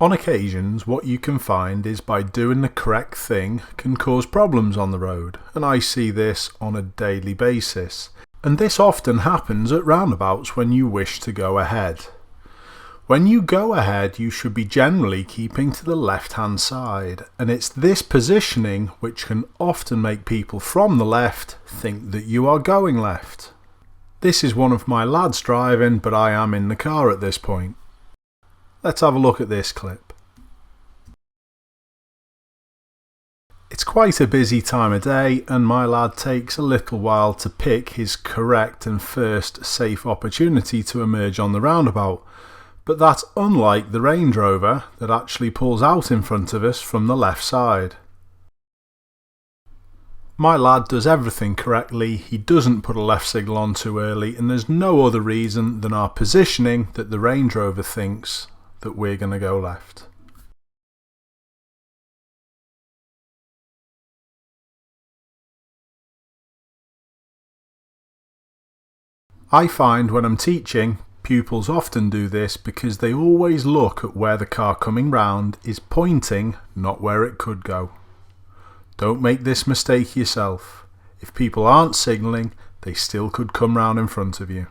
On occasions, what you can find is by doing the correct thing can cause problems on the road, and I see this on a daily basis. And this often happens at roundabouts when you wish to go ahead. When you go ahead, you should be generally keeping to the left-hand side, and it's this positioning which can often make people from the left think that you are going left. This is one of my lads driving, but I am in the car at this point. Let's have a look at this clip. It's quite a busy time of day, and my lad takes a little while to pick his correct and first safe opportunity to emerge on the roundabout. But that's unlike the Range Rover that actually pulls out in front of us from the left side. My lad does everything correctly, he doesn't put a left signal on too early, and there's no other reason than our positioning that the Range Rover thinks that we're going to go left. I find when I'm teaching, pupils often do this because they always look at where the car coming round is pointing, not where it could go. Don't make this mistake yourself. If people aren't signalling, they still could come round in front of you.